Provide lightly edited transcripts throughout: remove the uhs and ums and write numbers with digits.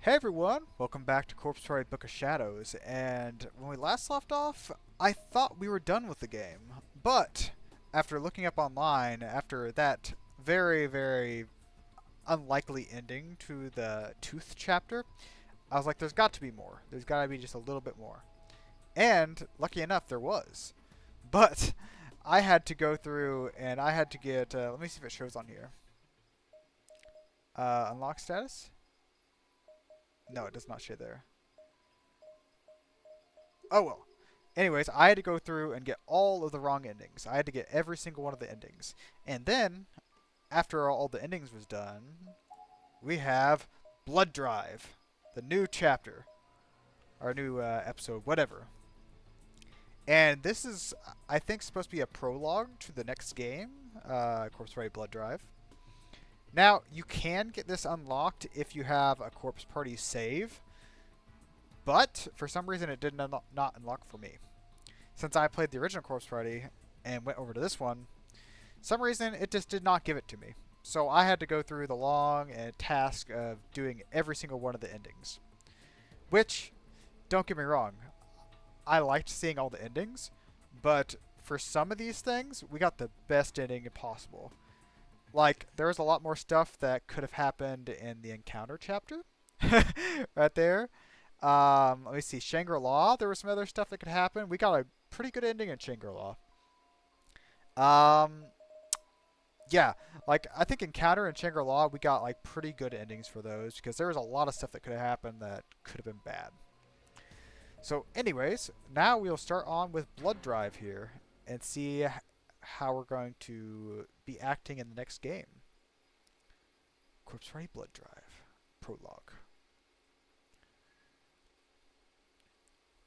Hey everyone, welcome back to Corpse Party Book of Shadows, and when we last left off, I thought we were done with the game, but after looking up online, after that very unlikely ending to the Tooth chapter, I was like, there's got to be more. There's got to be just a little bit more. And, lucky enough, there was. But, I had to go through and I had to get, let me see if it shows on here. Unlock status? No, it does not show there. Oh well. Anyways, I had to go through and get all of the wrong endings. I had to get every single one of the endings. And then, after all the endings was done, we have Blood Drive, the new chapter, our new episode, whatever. And this is, I think, supposed to be a prologue to the next game, Corpse Party Blood Drive. Now, you can get this unlocked if you have a Corpse Party save, but for some reason it did not unlock for me. Since I played the original Corpse Party and went over to this one, some reason it just did not give it to me. So I had to go through the long task of doing every single one of the endings. Which, don't get me wrong, I liked seeing all the endings, but for some of these things, we got the best ending possible. Like, there was a lot more stuff that could have happened in the encounter chapter. Right there. Let me see. Shangri-La, there was some other stuff that could happen. We got a pretty good ending in Shangri-La. Um, yeah, like I think Encounter and Shangri-La, we got like pretty good endings for those because there was a lot of stuff that could have happened that could have been bad. So, anyways, now we'll start on with Blood Drive here and see how we're going to be acting in the next game. Corpse Party Blood Drive prologue.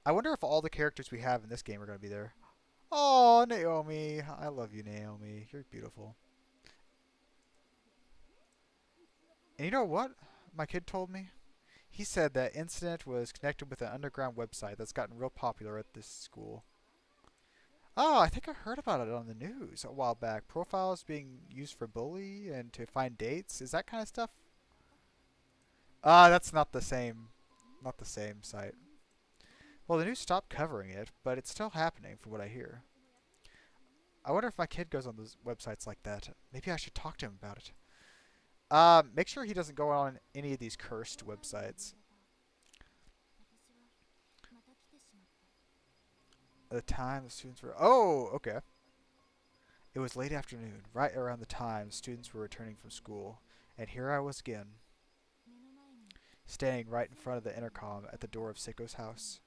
I wonder if all the characters we have in this game are going to be there. Oh, Naomi. I love you, Naomi. You're beautiful. And you know what my kid told me? He said that incident was connected with an underground website that's gotten real popular at this school. Oh, I think I heard about it on the news a while back. Profiles being used for bully and to find dates. Is that kind of stuff? That's not the same. Not the same site. Well, the news stopped covering it, but it's still happening from what I hear. I wonder if my kid goes on those websites like that. Maybe I should talk to him about it. Make sure he doesn't go on any of these cursed websites. At the time, the students were... Oh, okay. It was late afternoon, right around the time students were returning from school, and here I was again, standing right in front of the intercom at the door of Seiko's house.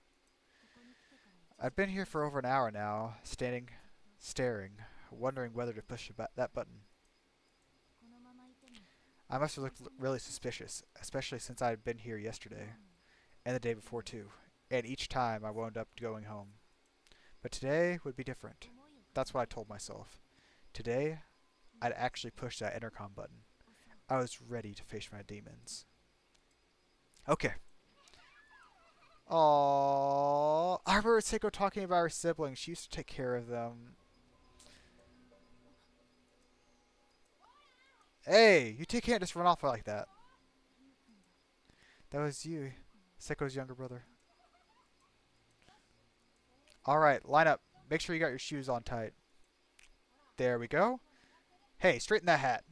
I'd been here for over an hour now, standing, staring, wondering whether to push that button. I must have looked really suspicious, especially since I had been here yesterday, and the day before too, and each time I wound up going home. But today would be different. That's what I told myself. Today, I'd actually push that intercom button. I was ready to face my demons. Okay. Aww. I remember Seiko talking about her siblings. She used to take care of them. Hey, you two can't just run off like that. That was you, Seiko's younger brother. Alright, line up. Make sure you got your shoes on tight. There we go. Hey, straighten that hat.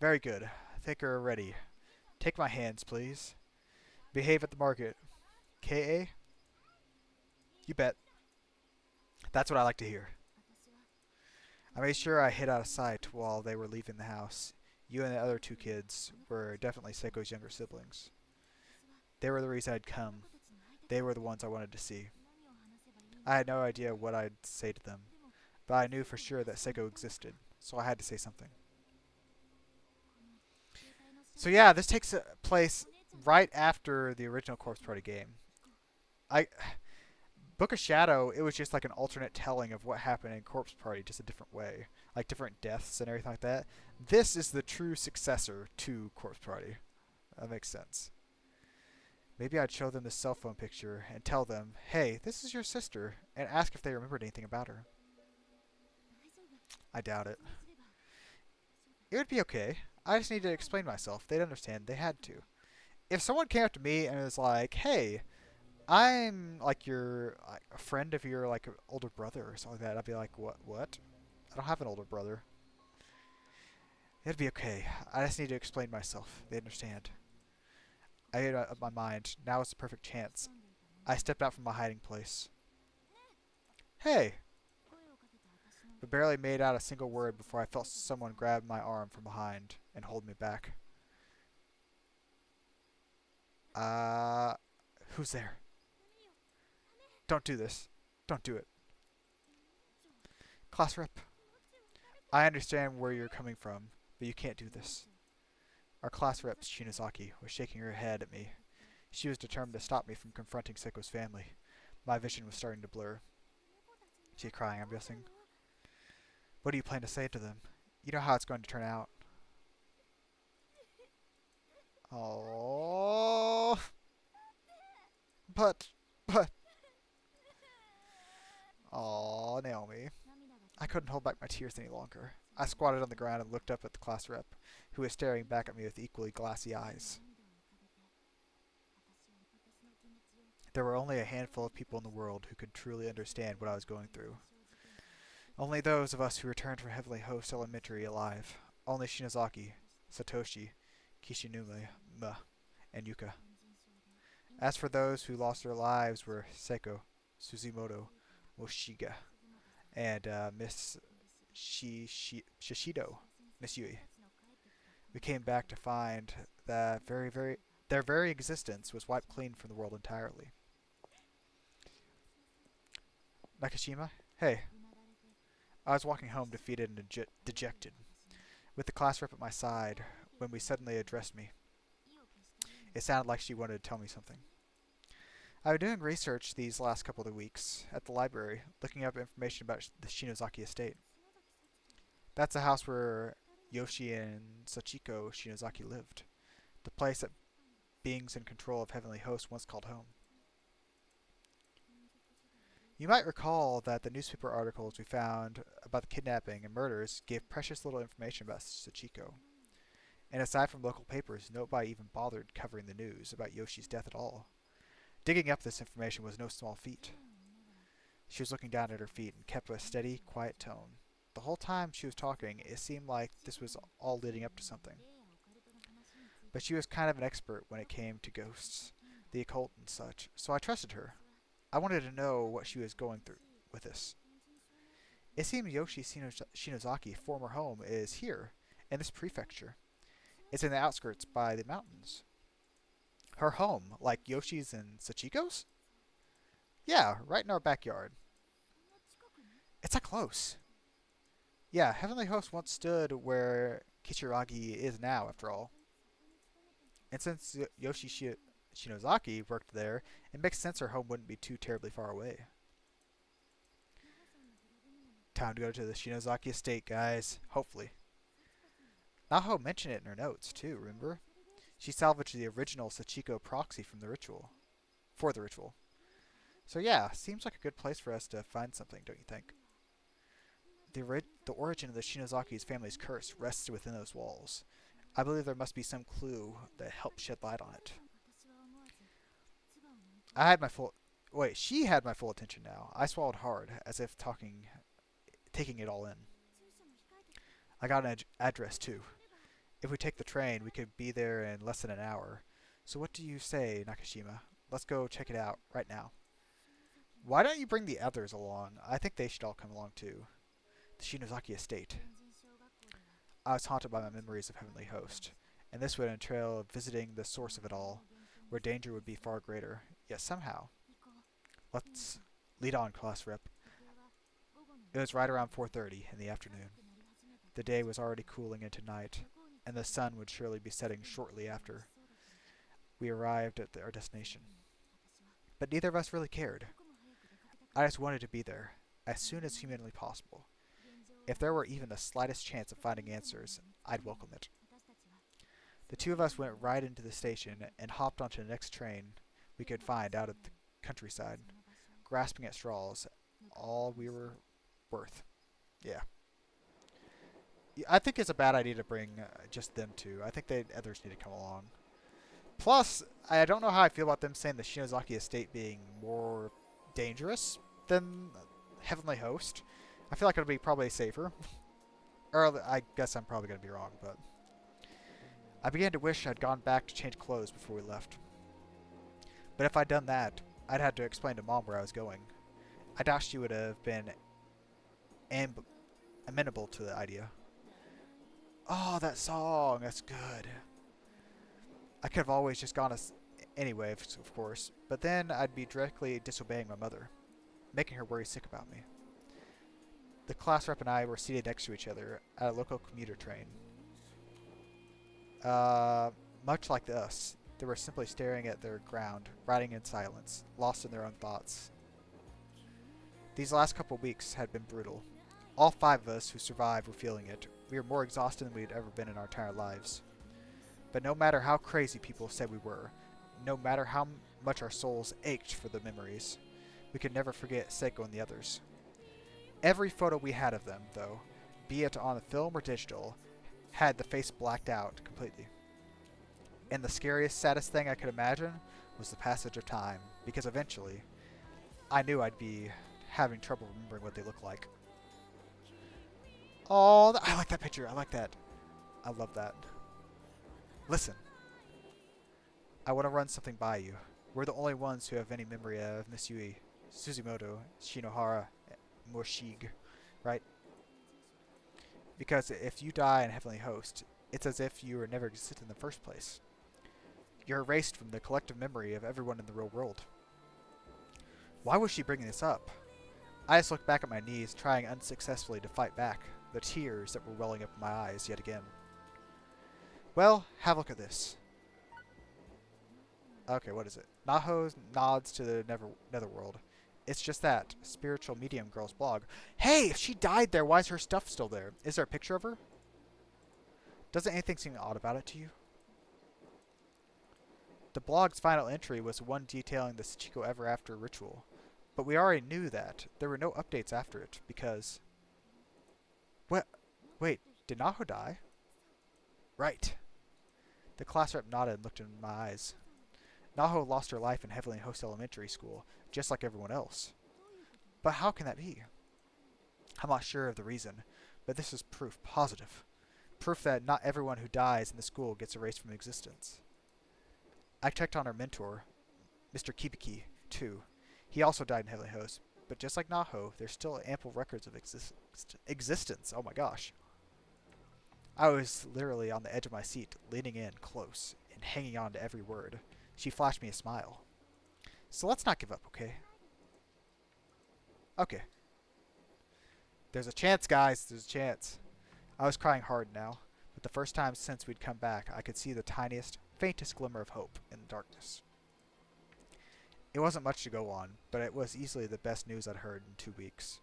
Very good. I think we're ready. Take my hands, please. Behave at the market. K.A.? You bet. That's what I like to hear. I made sure I hid out of sight while they were leaving the house. You and the other two kids were definitely Seiko's younger siblings. They were the reason I'd come. They were the ones I wanted to see. I had no idea what I'd say to them, but I knew for sure that Seiko existed, so I had to say something. So yeah, this takes place right after the original Corpse Party game. I Book of Shadow, it was just like an alternate telling of what happened in Corpse Party, just a different way, like different deaths and everything like that. This is the true successor to Corpse Party. That makes sense. Maybe I'd show them this cell phone picture and tell them, hey, this is your sister, and ask if they remembered anything about her. I doubt it. It would be okay. I just need to explain myself. They'd understand. They had to. if someone came up to me and was like, "Hey, I'm like your like, a friend of your like older brother or something like that," I'd be like, "What? What? I don't have an older brother." It'd be okay. I just need to explain myself. They understand. I made up my mind. Now is the perfect chance. I stepped out from my hiding place. Hey! But barely made out a single word before I felt someone grab my arm from behind and hold me back. Uh, who's there? Don't do this. Don't do it. Class rep, I understand where you're coming from, but you can't do this. Our class rep, Shinozaki, was shaking her head at me. She was determined to stop me from confronting Seiko's family. My vision was starting to blur. She's crying, I'm guessing. What do you plan to say to them? You know how it's going to turn out. Oh, but, but. Oh, Naomi. I couldn't hold back my tears any longer. I squatted on the ground and looked up at the class rep, who was staring back at me with equally glassy eyes. There were only a handful of people in the world who could truly understand what I was going through. Only those of us who returned from Heavenly Host Elementary alive. Only Shinozaki, Satoshi, Kishinuma, and Yuka. As for those who lost their lives were Seiko, Suzimoto, Moshiga, and Miss Shishido, Miss Yui. We came back to find that their very existence was wiped clean from the world entirely. Nakashima? Hey. I was walking home defeated and dejected, with the class rep at my side, when we suddenly addressed me. It sounded like she wanted to tell me something. I've been doing research these last couple of weeks at the library, looking up information about the Shinozaki estate. That's the house where Yoshi and Sachiko Shinozaki lived, the place that beings in control of Heavenly Host once called home. You might recall that the newspaper articles we found about the kidnapping and murders gave precious little information about Sachiko. And aside from local papers, nobody even bothered covering the news about Yoshi's death at all. Digging up this information was no small feat. She was looking down at her feet and kept a steady, quiet tone. The whole time she was talking, it seemed like this was all leading up to something. But she was kind of an expert when it came to ghosts, the occult and such, so I trusted her. I wanted to know what she was going through with this. It seems Yoshi Shinozaki's former home is here, in this prefecture. It's in the outskirts by the mountains. Her home, like Yoshi's and Sachiko's? Yeah, right in our backyard. It's that close. Yeah, Heavenly Host once stood where Kichiragi is now, after all. And since Yoshi Shinozaki worked there, it makes sense her home wouldn't be too terribly far away. Time to go to the Shinozaki estate, guys. Hopefully. Naho mentioned it in her notes, too, remember? She salvaged the original Sachiko proxy from the ritual. For the ritual. So yeah, seems like a good place for us to find something, don't you think? The origin of the Shinozaki's family's curse rests within those walls. I believe there must be some clue that helps shed light on it. I had my full... Wait, she had my full attention now. I swallowed hard, as if taking it all in. I got an address, too. If we take the train, we could be there in less than an hour. So what do you say, Nakashima? Let's go check it out, right now. Why don't you bring the others along? I think they should all come along, too. The Shinozaki estate. I was haunted by my memories of Heavenly Host, and this would entail visiting the source of it all, where danger would be far greater, yet somehow. Let's lead on, class rep. It was right around 4:30 in the afternoon. The day was already cooling into night, and the sun would surely be setting shortly after. We arrived at our destination. But neither of us really cared. I just wanted to be there, as soon as humanly possible. If there were even the slightest chance of finding answers, I'd welcome it. The two of us went right into the station and hopped onto the next train we could find out at the countryside, grasping at straws, all we were worth. Yeah. I think it's a bad idea to bring just them two. I think the others need to come along. Plus, I don't know how I feel about them saying the Shinozaki estate being more dangerous than Heavenly Host. I feel like it'll be probably safer. Or I guess I'm probably going to be wrong, but I began to wish I'd gone back to change clothes before we left. But if I'd done that, I'd had to explain to Mom where I was going. I doubt she would have been amenable to the idea. Oh, that song, that's good. I could have always just gone anyway, of course, but then I'd be directly disobeying my mother, making her worry sick about me. The class rep and I were seated next to each other at a local commuter train. Much like us, they were simply staring at their ground, riding in silence, lost in their own thoughts. These last couple weeks had been brutal. All 5 of us who survived were feeling it. We were more exhausted than we had ever been in our entire lives. But no matter how crazy people said we were, no matter how much our souls ached for the memories, we could never forget Seiko and the others. Every photo we had of them, though, be it on film or digital, had the face blacked out completely. And the scariest, saddest thing I could imagine was the passage of time, because eventually, I knew I'd be having trouble remembering what they looked like. Oh, I like that picture. I like that. I love that. Listen. I want to run something by you. We're the only ones who have any memory of Miss Yui, Suzimoto, Shinohara, Morshige, right? Because if you die in Heavenly Host, it's as if you were never existed in the first place. You're erased from the collective memory of everyone in the real world. Why was she bringing this up? I just looked back at my knees, trying unsuccessfully to fight back the tears that were welling up in my eyes yet again. Well, have a look at this. Okay, what is it? Naho nods to the Netherworld. It's just that. Spiritual Medium Girl's blog. Hey, if she died there, why is her stuff still there? Is there a picture of her? Doesn't anything seem odd about it to you? The blog's final entry was one detailing the Sachiko Ever After ritual. But we already knew that. There were no updates after it, because... What? Wait, did Naho die? Right. The class rep nodded and looked in my eyes. Naho lost her life in Heavenly Host Elementary School, just like everyone else. But how can that be? I'm not sure of the reason, but this is proof positive. Proof that not everyone who dies in the school gets erased from existence. I checked on our mentor, Mr. Kibiki, too. He also died in Heavenly Host, but just like Naho, there's still ample records of existence. Oh my gosh. I was literally on the edge of my seat, leaning in close and hanging on to every word. She flashed me a smile. So let's not give up, okay? Okay. There's a chance, guys. There's a chance. I was crying hard now, but the first time since we'd come back, I could see the tiniest, faintest glimmer of hope in the darkness. It wasn't much to go on, but it was easily the best news I'd heard in 2 weeks.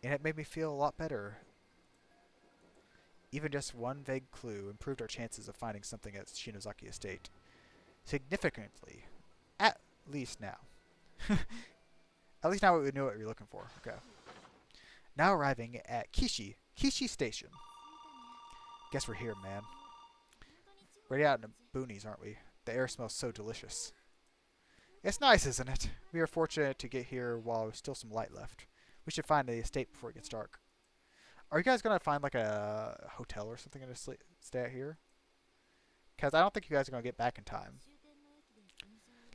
And it made me feel a lot better. Even just one vague clue improved our chances of finding something at Shinozaki Estate. Significantly. At least now. At least now we know what we're looking for. Okay. Now arriving at Kishi Station. Guess we're here, man. We're out in the boonies, aren't we? The air smells so delicious. It's nice, isn't it? We are fortunate to get here while there's still some light left. We should find the estate before it gets dark. Are you guys going to find like a hotel or something to stay at here? Because I don't think you guys are going to get back in time.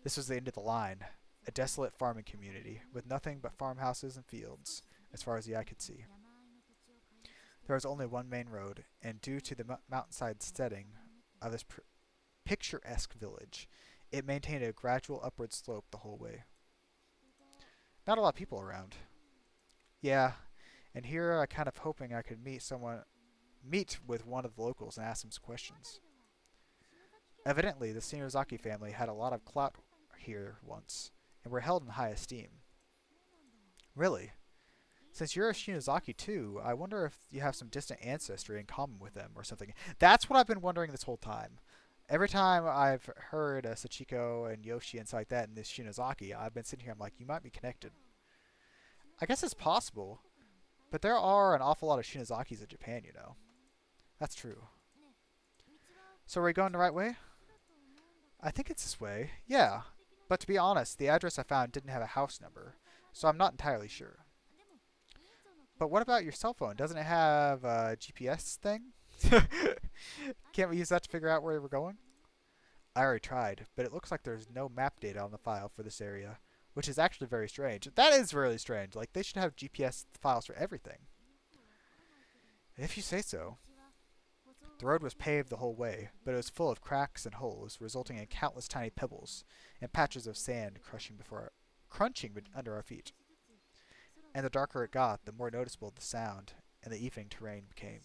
This was the end of the line. A desolate farming community with nothing but farmhouses and fields as far as the eye could see. There was only one main road, and due to the mountainside setting of this picturesque village, it maintained a gradual upward slope the whole way. Not a lot of people around. Yeah, and here I kind of hoping I could meet with one of the locals and ask them some questions. Evidently, the Shinozaki family had a lot of clout here once, and were held in high esteem. Really? Since you're a Shinozaki too, I wonder if you have some distant ancestry in common with them or something. That's what I've been wondering this whole time. Every time I've heard Sachiko and Yoshi and stuff like that in this Shinozaki, I've been sitting here, I'm like, you might be connected. I guess it's possible, but there are an awful lot of Shinozakis in Japan, you know. That's true. So are we going the right way? I think it's this way. Yeah. But to be honest, the address I found didn't have a house number, so I'm not entirely sure. But what about your cell phone? Doesn't it have a GPS thing? Can't we use that to figure out where we're going? I already tried, but it looks like there's no map data on the file for this area, which is actually very strange. That is really strange. Like, they should have GPS files for everything. If you say so. The road was paved the whole way, but it was full of cracks and holes, resulting in countless tiny pebbles and patches of sand crunching under our feet. And the darker it got, the more noticeable the sound and the evening terrain became.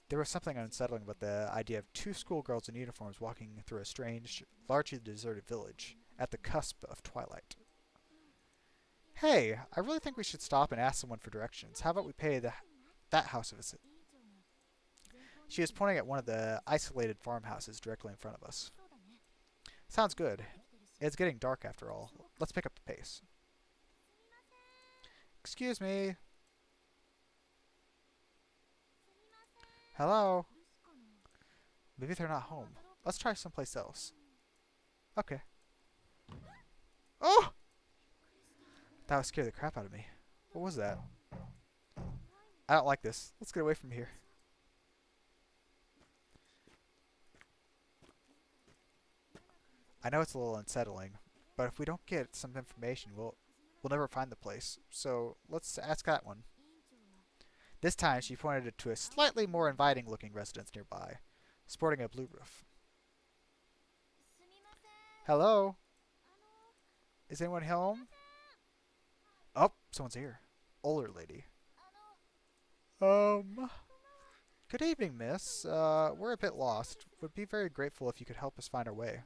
There was something unsettling about the idea of two schoolgirls in uniforms walking through a strange, largely deserted village at the cusp of twilight. Hey, I really think we should stop and ask someone for directions. How about we pay that house a visit? She was pointing at one of the isolated farmhouses directly in front of us. Sounds good. It's getting dark after all. Let's pick up the pace. Excuse me. Hello? Maybe they're not home. Let's try someplace else. Okay. Oh! That would scare the crap out of me. What was that? I don't like this. Let's get away from here. I know it's a little unsettling, but if we don't get some information, we'll never find the place. So let's ask that one. This time she pointed to a slightly more inviting-looking residence nearby, sporting a blue roof. Hello? Is anyone home? Oh, someone's here. Older lady. Good evening, miss. We're a bit lost. Would be very grateful if you could help us find our way.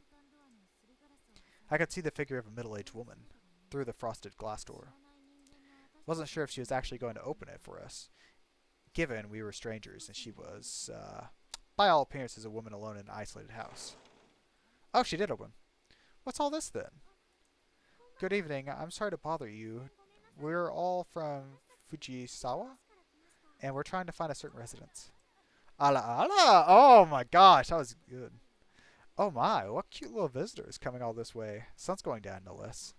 I could see the figure of a middle-aged woman through the frosted glass door. Wasn't sure if she was actually going to open it for us, given we were strangers and she was, by all appearances, a woman alone in an isolated house. Oh, she did open. What's all this, then? Good evening. I'm sorry to bother you. We're all from Fujisawa, and we're trying to find a certain residence. Ala ala! Oh my gosh, that was good. Oh my, what cute little visitors coming all this way. Sun's going down, no less.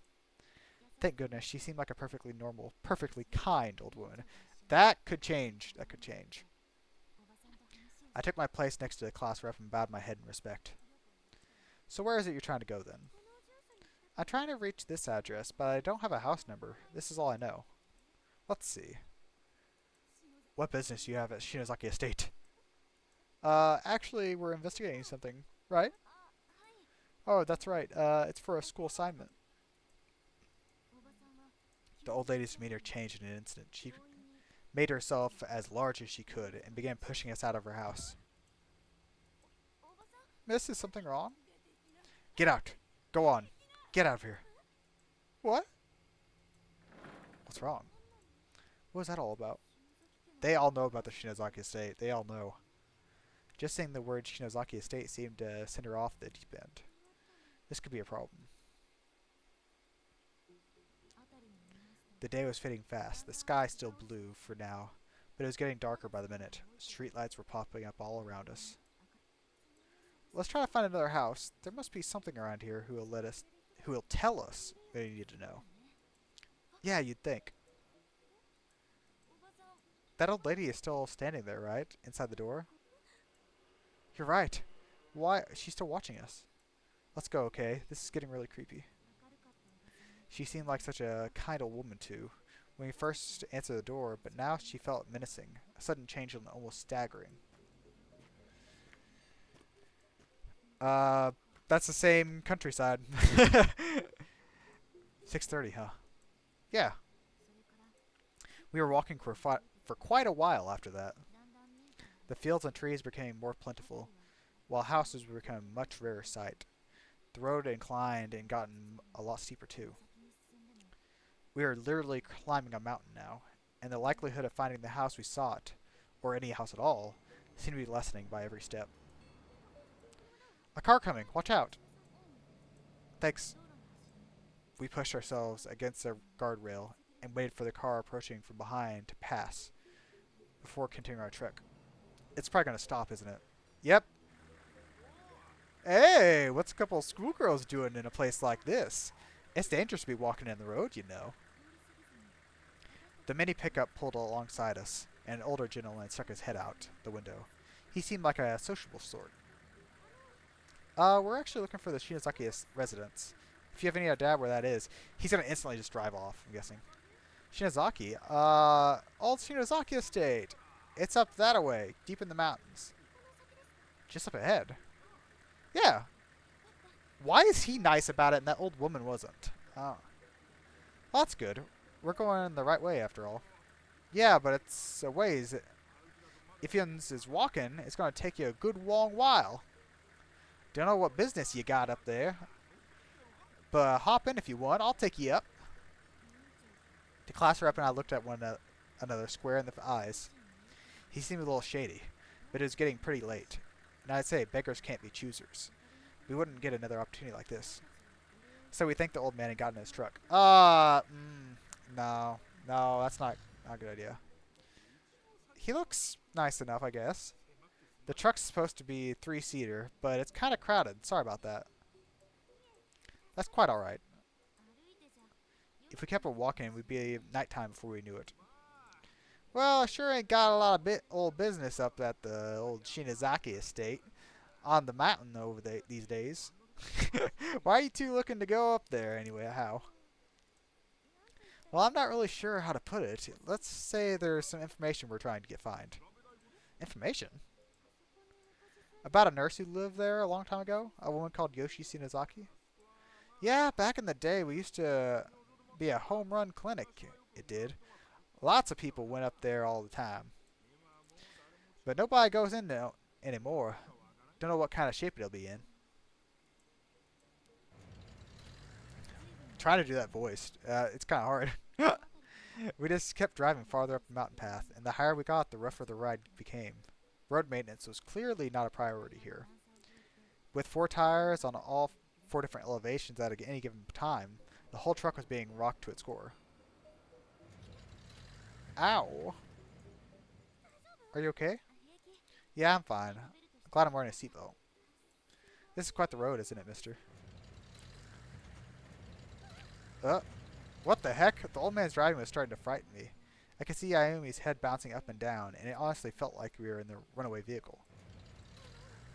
Thank goodness, she seemed like a perfectly normal, perfectly kind old woman. That could change. That could change. I took my place next to the class rep and bowed my head in respect. So where is it you're trying to go, then? I'm trying to reach this address, but I don't have a house number. This is all I know. Let's see. What business do you have at Shinozaki Estate? Actually, we're investigating something, right? Oh, that's right. It's for a school assignment. The old lady's demeanor changed in an instant. She made herself as large as she could and began pushing us out of her house. Miss, is something wrong? Get out. Go on. Get out of here. What? What's wrong? What was that all about? They all know about the Shinozaki Estate. They all know. Just saying the word Shinozaki Estate seemed to send her off the deep end. This could be a problem. The day was fading fast. The sky still blue for now, but it was getting darker by the minute. Streetlights were popping up all around us. Let's try to find another house. There must be something around here who will tell us what we need to know. Yeah, you'd think. That old lady is still standing there, right? Inside the door? You're right. Why? She's still watching us. Let's go, okay? This is getting really creepy. She seemed like such a kind old woman, too, when we first answered the door, but now she felt menacing, a sudden change and almost staggering. That's the same countryside. 6:30, huh? Yeah. We were walking for quite a while after that. The fields and trees became more plentiful, while houses became a much rarer sight. The road inclined and gotten a lot steeper too. We are literally climbing a mountain now, and the likelihood of finding the house we sought, or any house at all, seemed to be lessening by every step. A car coming! Watch out! Thanks. We pushed ourselves against the guardrail and waited for the car approaching from behind to pass before continuing our trek. It's probably going to stop, isn't it? Yep. Hey, what's a couple of schoolgirls doing in a place like this? It's dangerous to be walking in the road, you know. The mini pickup pulled alongside us, and an older gentleman stuck his head out the window. He seemed like a sociable sort. We're actually looking for the Shinozaki residence. If you have any idea where that is, he's gonna instantly just drive off, I'm guessing. Shinozaki? Old Shinozaki estate. It's up that away, deep in the mountains. Just up ahead. Yeah. Why is he nice about it and that old woman wasn't? Oh. Well, that's good. We're going the right way after all. Yeah, but it's a ways. If Yuns is walking, it's gonna take you a good long while. Don't know what business you got up there, but hop in if you want. I'll take you up. The class rep and I looked at one another square in the eyes. He seemed a little shady, but it was getting pretty late, and I'd say beggars can't be choosers. We wouldn't get another opportunity like this. So we thanked the old man and got in his truck. No, that's not a good idea. He looks nice enough, I guess. The truck's supposed to be 3-seater, but it's kind of crowded. Sorry about that. That's quite alright. If we kept on walking, we'd be nighttime before we knew it. Well, I sure ain't got a lot of old business up at the old Shinozaki estate on the mountain over these days. Why are you two looking to go up there anyway? How? Well, I'm not really sure how to put it. Let's say there's some information we're trying to find. Information? About a nurse who lived there a long time ago? A woman called Yoshi Shinozaki? Yeah, back in the day, we used to be a home run clinic. It did. Lots of people went up there all the time. But nobody goes in there anymore. Don't know what kind of shape it'll be in. Trying to do that voice. It's kind of hard. We just kept driving farther up the mountain path, and the higher we got, the rougher the ride became. Road maintenance was clearly not a priority here. With 4 tires on all 4 different elevations at any given time, the whole truck was being rocked to its core. Ow. Are you okay? Yeah, I'm fine. I'm glad I'm wearing a seatbelt. This is quite the road, isn't it, mister? What the heck? The old man's driving was starting to frighten me. I could see Ayumi's head bouncing up and down, and it honestly felt like we were in the runaway vehicle.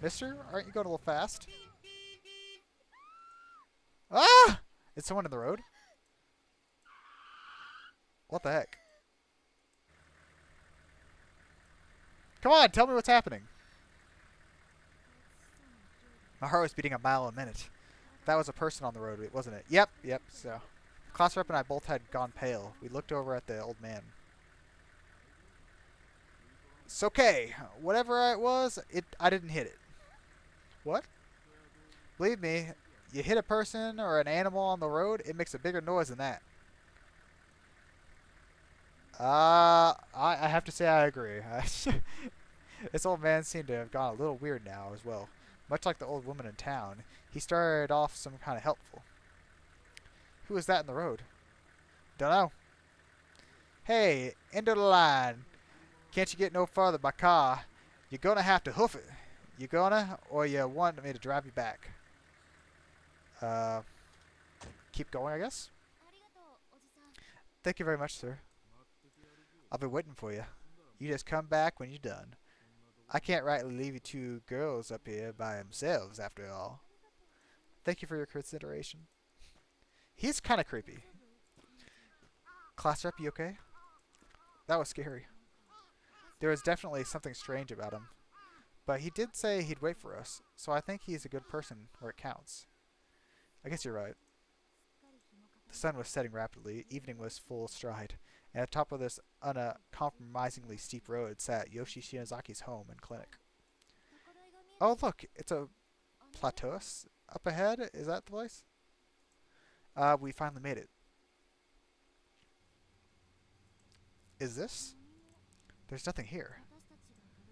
Mister, aren't you going a little fast? Ah! Is someone in the road? What the heck? Come on, tell me what's happening. My heart was beating a mile a minute. That was a person on the road, wasn't it? Yep. So, class rep and I both had gone pale. We looked over at the old man. It's okay. Whatever it was, I didn't hit it. What? Believe me, you hit a person or an animal on the road, it makes a bigger noise than that. I have to say I agree. This old man seemed to have gone a little weird now as well. Much like the old woman in town, he started off some kind of helpful. Who is that in the road? Dunno. Hey, end of the line. Can't you get no farther by car? You're gonna have to hoof it. You gonna, or you want me to drive you back? Keep going, I guess? Thank you very much, sir. I'll be waiting for you. You just come back when you're done. I can't rightly leave you 2 girls up here by themselves, after all. Thank you for your consideration. He's kind of creepy. Class rep, you okay? That was scary. There was definitely something strange about him. But he did say he'd wait for us, so I think he's a good person where it counts. I guess you're right. The sun was setting rapidly, evening was full stride, and at the top of this uncompromisingly steep road sat Yoshi Shinozaki's home and clinic. Oh look, it's a plateau up ahead. Is that the place? We finally made it. Is this? There's nothing here.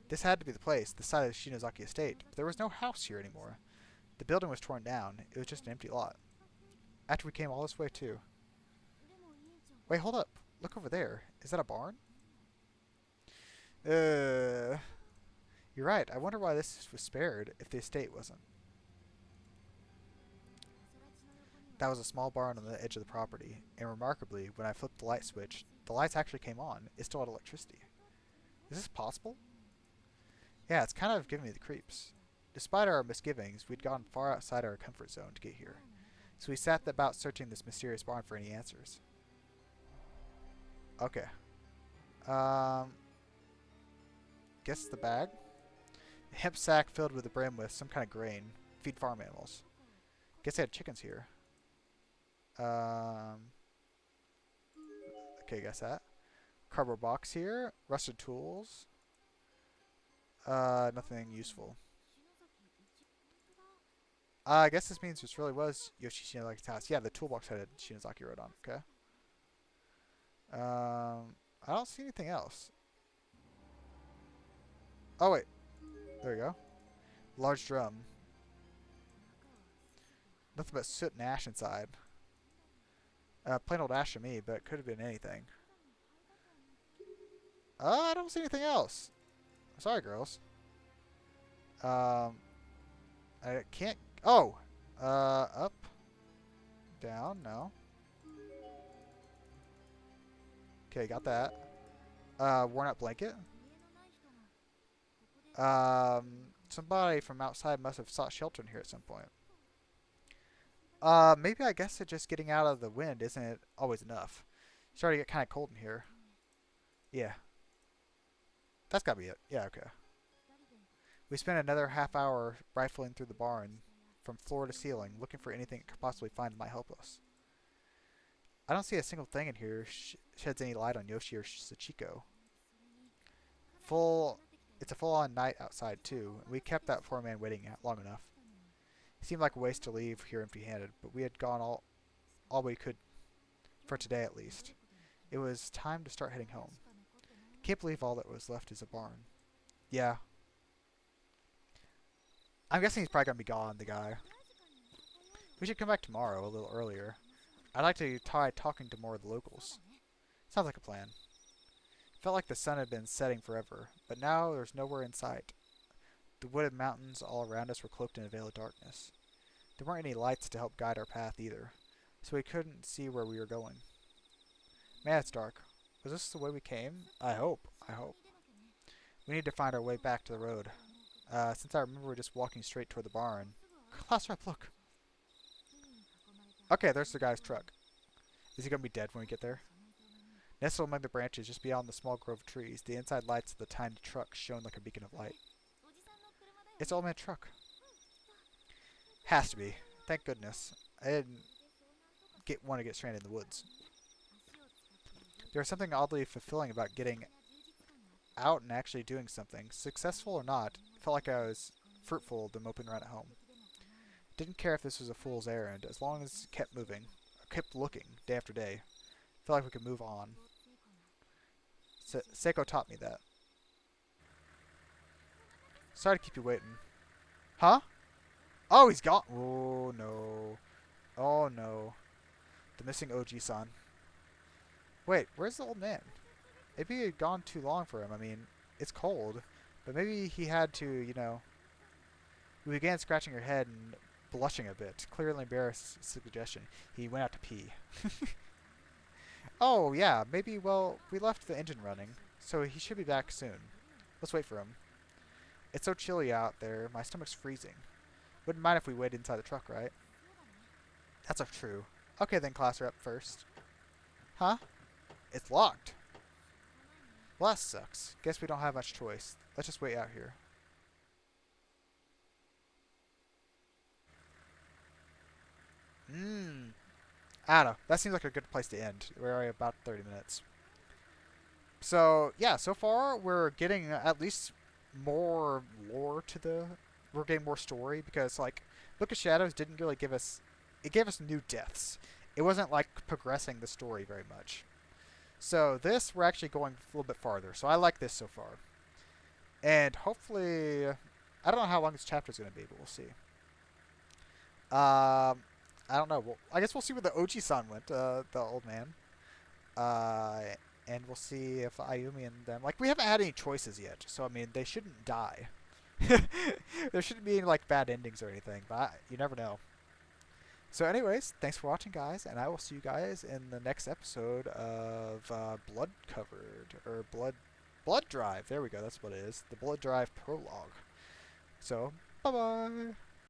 This had to be the place, the site of the Shinozaki estate, but there was no house here anymore. The building was torn down. It was just an empty lot. After we came all this way, too. Wait, hold up. Look over there. Is that a barn? You're right. I wonder why this was spared if the estate wasn't. That was a small barn on the edge of the property, and remarkably, when I flipped the light switch, the lights actually came on. It still had electricity. Is this possible? Yeah, it's kind of giving me the creeps. Despite our misgivings, we'd gone far outside our comfort zone to get here, so we sat about searching this mysterious barn for any answers. Okay. Guess the bag? A hemp sack filled with the brim with some kind of grain. Feed farm animals. Guess they had chickens here. Okay, guess that. Cardboard box here. Rusted tools. Nothing useful. I guess this means this really was Yoshi Shinozaki's house. Yeah, the toolbox had a Shinozaki wrote on. Okay. I don't see anything else. Oh, wait. There we go. Large drum. Nothing but soot and ash inside. Plain old ash to me, but it could have been anything. I don't see anything else. Sorry, girls. I can't... Oh! Up. Down, no. Okay, got that. Worn out blanket. Somebody from outside must have sought shelter in here at some point. Maybe I guess that just getting out of the wind isn't always enough. It's starting to get kind of cold in here. Yeah. That's gotta be it. Yeah, okay. We spent another half hour rifling through the barn from floor to ceiling, looking for anything it could possibly find that might help us. I don't see a single thing in here sheds any light on Yoshi or Sachiko. It's a full-on night outside, too, and we kept that poor man waiting long enough. It seemed like a waste to leave here empty-handed, but we had gone all we could, for today at least. It was time to start heading home. Can't believe all that was left is a barn. Yeah. I'm guessing he's probably gonna be gone, the guy. We should come back tomorrow, a little earlier. I'd like to try talking to more of the locals. Sounds like a plan. Felt like the sun had been setting forever, but now there's nowhere in sight. The wooded mountains all around us were cloaked in a veil of darkness. There weren't any lights to help guide our path either, so we couldn't see where we were going. Man, it's dark. Was this the way we came? I hope. We need to find our way back to the road. Since I remember we're just walking straight toward the barn. Class rep, look! Okay, there's the guy's truck. Is he gonna be dead when we get there? Nestled among the branches just beyond the small grove of trees, the inside lights of the tiny truck shone like a beacon of light. It's Old Man Truck. Has to be. Thank goodness. I didn't want to get stranded in the woods. There was something oddly fulfilling about getting out and actually doing something. Successful or not, it felt like I was fruitful than moping around at home. Didn't care if this was a fool's errand, as long as it kept moving. I kept looking, day after day. Felt like we could move on. Seiko taught me that. Sorry to keep you waiting. Huh? Oh, he's gone. Oh, no. Oh, no. The missing OG-san. Wait, where's the old man? Maybe he had gone too long for him. I mean, it's cold. But maybe he had to, you know... We began scratching her head and blushing a bit. Clearly embarrassed suggestion. He went out to pee. Oh, yeah. Maybe, well, we left the engine running. So he should be back soon. Let's wait for him. It's so chilly out there. My stomach's freezing. Wouldn't mind if we waited inside the truck, right? That's true. Okay, then class rep first. Huh? It's locked. Well, that sucks. Guess we don't have much choice. Let's just wait out here. I don't know. That seems like a good place to end. We're already about 30 minutes. So, yeah, so far we're getting at least more lore to the... We're getting more story because, like, Book of Shadows didn't really give us... It gave us new deaths. It wasn't, like, progressing the story very much. So this, we're actually going a little bit farther. So I like this so far. And hopefully... I don't know how long this chapter is going to be, but we'll see. I don't know. Well, I guess we'll see where the Oji-san went, the old man. And we'll see if Ayumi and them... Like, we haven't had any choices yet. So, I mean, they shouldn't die. There shouldn't be any, like, bad endings or anything. But you never know. So, anyways, thanks for watching, guys, and I will see you guys in the next episode of Blood Covered or Blood Drive. There we go. That's what it is. The Blood Drive prologue. So, bye bye.